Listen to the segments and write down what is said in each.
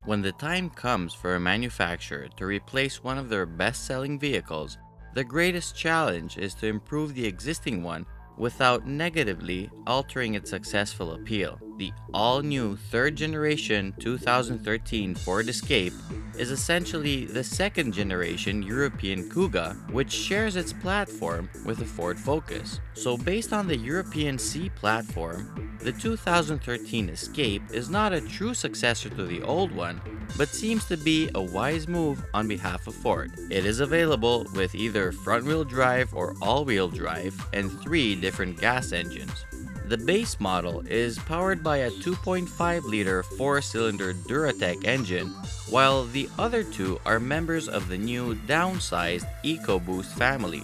When the time comes for a manufacturer to replace one of their best-selling vehicles, the greatest challenge is to improve the existing one without negatively altering its successful appeal. The all-new third-generation 2013 Ford Escape is essentially the second-generation European Kuga, which shares its platform with the Ford Focus. So based on the European C platform, the 2013 Escape is not a true successor to the old one, but seems to be a wise move on behalf of Ford. It is available with either front-wheel drive or all-wheel drive and 3 different gas engines. The base model is powered by a 2.5-liter 4-cylinder Duratec engine, while the other two are members of the new downsized EcoBoost family.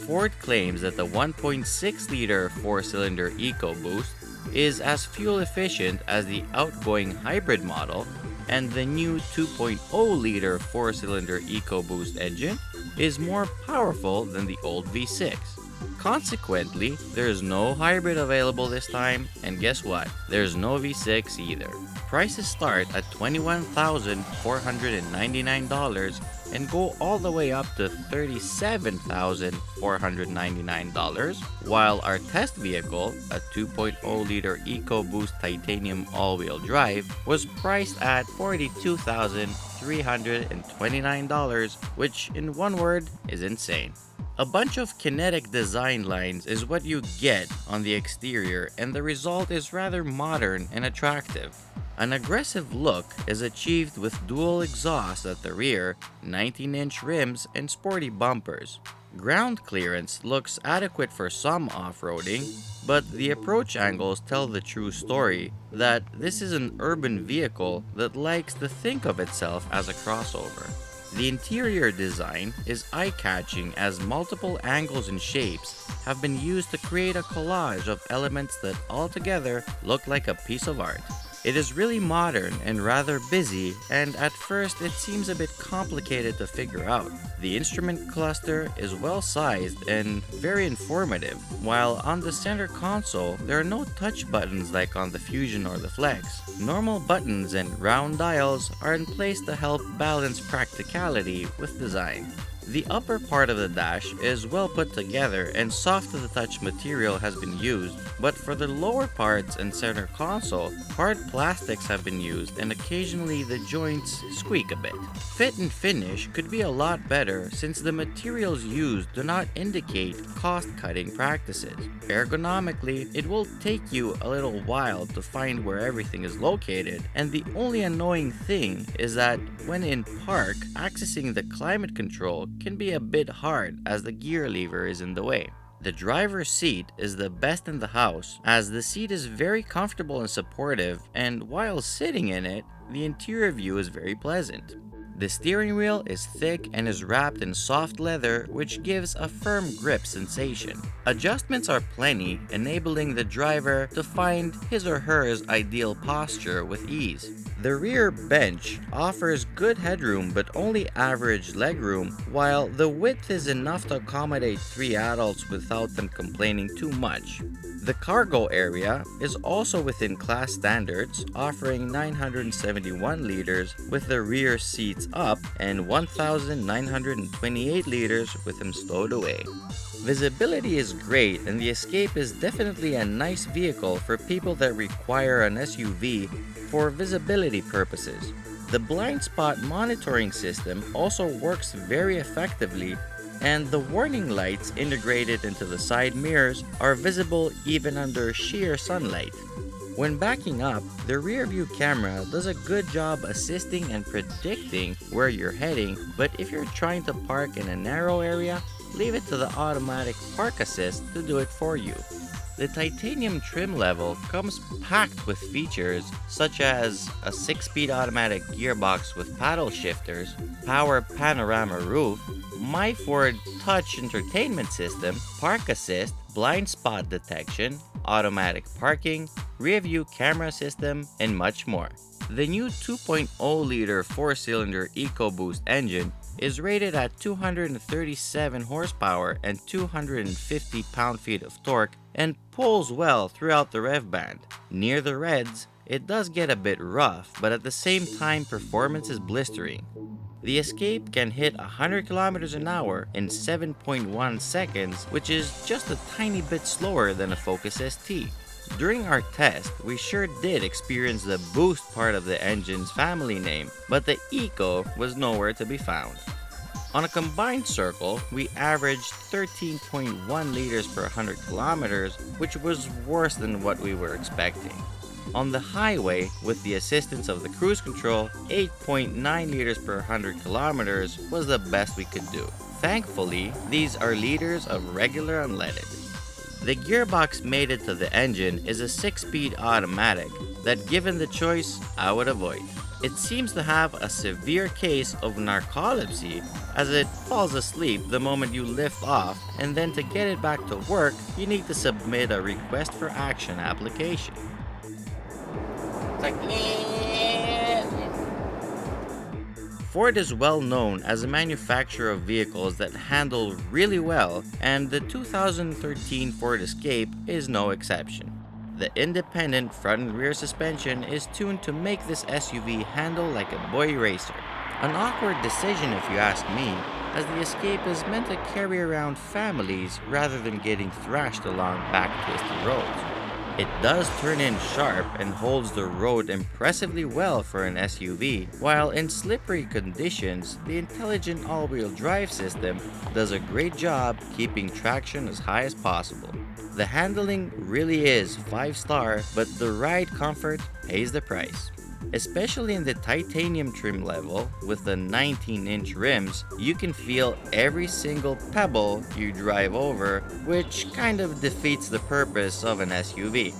Ford claims that the 1.6-liter 4-cylinder EcoBoost is as fuel efficient as the outgoing hybrid model, and the new 2.0-liter 4-cylinder EcoBoost engine is more powerful than the old V6. Consequently, there's no hybrid available this time, and guess what? There's no V6 either. Prices start at $21,499 and go all the way up to $37,499, while our test vehicle, a 2.0-liter EcoBoost Titanium all-wheel drive, was priced at $42,329, which in one word is insane. A bunch of kinetic design lines is what you get on the exterior, and the result is rather modern and attractive. An aggressive look is achieved with dual exhaust at the rear, 19-inch rims, and sporty bumpers. Ground clearance looks adequate for some off-roading, but the approach angles tell the true story that this is an urban vehicle that likes to think of itself as a crossover. The interior design is eye-catching as multiple angles and shapes have been used to create a collage of elements that altogether look like a piece of art. It is really modern and rather busy, and at first it seems a bit complicated to figure out. The instrument cluster is well sized and very informative, while on the center console there are no touch buttons like on the Fusion or the Flex. Normal buttons and round dials are in place to help balance practicality with design. The upper part of the dash is well put together and soft-to-the-touch material has been used, but for the lower parts and center console, hard plastics have been used and occasionally the joints squeak a bit. Fit and finish could be a lot better since the materials used do not indicate cost-cutting practices. Ergonomically, it will take you a little while to find where everything is located, and the only annoying thing is that when in park, accessing the climate control can be a bit hard as the gear lever is in the way. The driver's seat is the best in the house as the seat is very comfortable and supportive, and while sitting in it, the interior view is very pleasant. The steering wheel is thick and is wrapped in soft leather, which gives a firm grip sensation. Adjustments are plenty, enabling the driver to find his or her ideal posture with ease. The rear bench offers good headroom but only average legroom, while the width is enough to accommodate 3 adults without them complaining too much. The cargo area is also within class standards, offering 971 liters with the rear seats up and 1,928 liters with them stowed away. Visibility is great, and the Escape is definitely a nice vehicle for people that require an SUV for visibility purposes. The blind spot monitoring system also works very effectively, and the warning lights integrated into the side mirrors are visible even under sheer sunlight. When backing up, the rear view camera does a good job assisting and predicting where you're heading, but if you're trying to park in a narrow area, leave it to the automatic park assist to do it for you. The titanium trim level comes packed with features such as a 6-speed automatic gearbox with paddle shifters, power panorama roof, My Ford Touch entertainment system, park assist, blind spot detection, automatic parking, rear view camera system, and much more. The new 2.0-liter 4-cylinder EcoBoost engine is rated at 237 horsepower and 250 pound-feet of torque and pulls well throughout the rev band. Near the reds, It does get a bit rough, but at the same time performance is blistering. The Escape can hit 100 kilometers an hour in 7.1 seconds, which is just a tiny bit slower than a Focus ST. During our test, we sure did experience the boost part of the engine's family name, but the Eco was nowhere to be found. On a combined circle, we averaged 13.1 liters per 100 kilometers, which was worse than what we were expecting. On the highway, with the assistance of the cruise control, 8.9 liters per 100 kilometers was the best we could do. Thankfully, these are liters of regular unleaded. The gearbox mated to the engine is a 6-speed automatic that, given the choice, I would avoid. It seems to have a severe case of narcolepsy, as it falls asleep the moment you lift off, and then to get it back to work, you need to submit a request for action application. Ford is well known as a manufacturer of vehicles that handle really well, and the 2013 Ford Escape is no exception. The independent front and rear suspension is tuned to make this SUV handle like a boy racer. An awkward decision if you ask me, as the Escape is meant to carry around families rather than getting thrashed along back twisty roads. It does turn in sharp and holds the road impressively well for an SUV, while in slippery conditions, the intelligent all-wheel drive system does a great job keeping traction as high as possible. The handling really is 5-star, but the ride comfort pays the price. Especially in the titanium trim level, with the 19-inch rims, you can feel every single pebble you drive over, which kind of defeats the purpose of an SUV.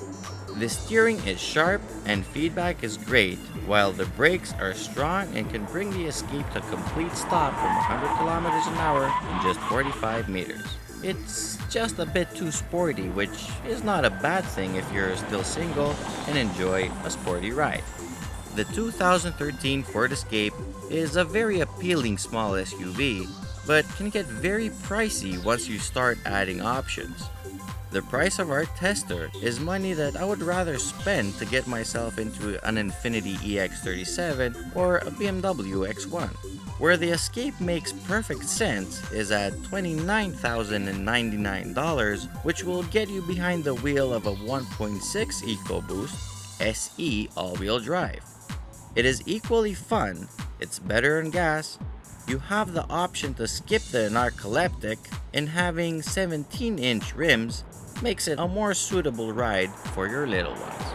The steering is sharp and feedback is great, while the brakes are strong and can bring the Escape to a complete stop from 100 kilometers an hour in just 45 meters. It's just a bit too sporty, which is not a bad thing if you're still single and enjoy a sporty ride. The 2013 Ford Escape is a very appealing small SUV, but can get very pricey once you start adding options. The price of our tester is money that I would rather spend to get myself into an Infiniti EX37 or a BMW X1. Where the Escape makes perfect sense is at $29,099, which will get you behind the wheel of a 1.6 EcoBoost SE all-wheel drive. It is equally fun, it's better on gas, you have the option to skip the narcoleptic, and having 17-inch rims makes it a more suitable ride for your little ones.